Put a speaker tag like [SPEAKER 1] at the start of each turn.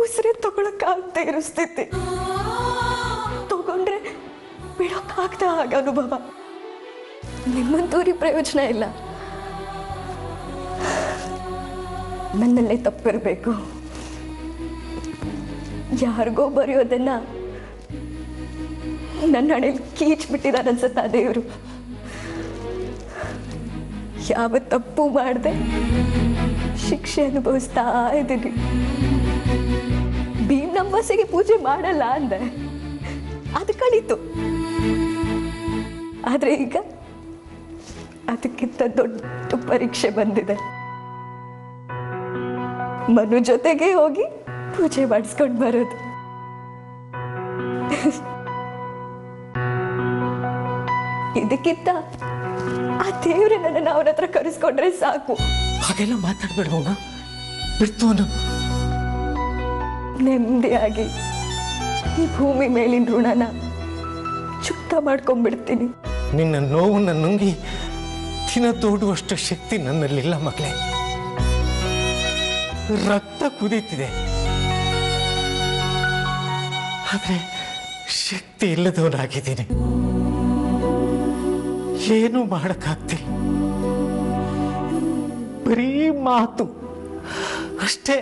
[SPEAKER 1] ಉಸಿರೇ ತಗೊಳಕ್ಕಾಗದೇ ಇರೋ ಸ್ಥಿತಿ. ತಗೊಂಡ್ರೆ ಬಿಡೋಕ್ಕಾಗ್ದ ಆಗ ಅನುಭವ. ನಿಮ್ಮಂತೂರಿ ಪ್ರಯೋಜನ ಇಲ್ಲ. ನನ್ನಲ್ಲೇ ತಪ್ಪಿರಬೇಕು. ಯಾರಿಗೋ ಬರೆಯೋದನ್ನ ನನ್ನ ಹಣೆಯಲ್ಲಿ ಕೀಚ್ಬಿಟ್ಟಿದ್ದಾರೆ ಅನ್ಸುತ್ತಾ ದೇವರು. ಯಾವ ತಪ್ಪು ಮಾಡದೆ ಶಿಕ್ಷೆ ಅನುಭವಿಸ್ತಾ ಇದ್ದೀನಿ. ಭೀಮನಂಬಸಿಗೆ ಪೂಜೆ ಮಾಡಲ್ಲ ಅಂದೆ, ಅದು ಕಳೀತು. ಆದ್ರೆ ಈಗ ಅದಕ್ಕಿಂತ ದೊಡ್ಡ ಪರೀಕ್ಷೆ ಬಂದಿದೆ. ಮನು ಜೊತೆಗೆ ಹೋಗಿ ಪೂಜೆ ಮಾಡಿಸ್ಕೊಂಡು ಬರೋದು. ಇದಕ್ಕಿಂತ ಆ ದೇವ್ರೆ ನನ್ನನ್ನು ಅವನ ಹತ್ರ ಕರೆಸ್ಕೊಂಡ್ರೆ ಸಾಕು.
[SPEAKER 2] ಹಾಗೆಲ್ಲ ಮಾತಾಡ್ಬೇಡ ಅವನ, ಬಿಡ್ತು ಅವನು.
[SPEAKER 1] ನೆಮ್ಮದಿಯಾಗಿ ಈ ಭೂಮಿ ಮೇಲಿನ ಋಣನ ಚುಕ್ತ ಮಾಡ್ಕೊಂಡ್ಬಿಡ್ತೀನಿ.
[SPEAKER 2] ನಿನ್ನ ನೋವನ್ನ ನುಂಗಿ ದಿನ ತೋಡುವಷ್ಟು ಶಕ್ತಿ ನನ್ನಲ್ಲಿಲ್ಲ ಮಗಳೇ. ರಕ್ತ ಕುದೀತಿದೆ, ಆದ್ರೆ ಶಕ್ತಿ ಇಲ್ಲದವನಾಗಿದ್ದೀನಿ. ಏನು ಮಾಡಕ್ಕಾಗ್ತಿಲ್ಲ, ಬರೀ ಮಾತು ಅಷ್ಟೇ.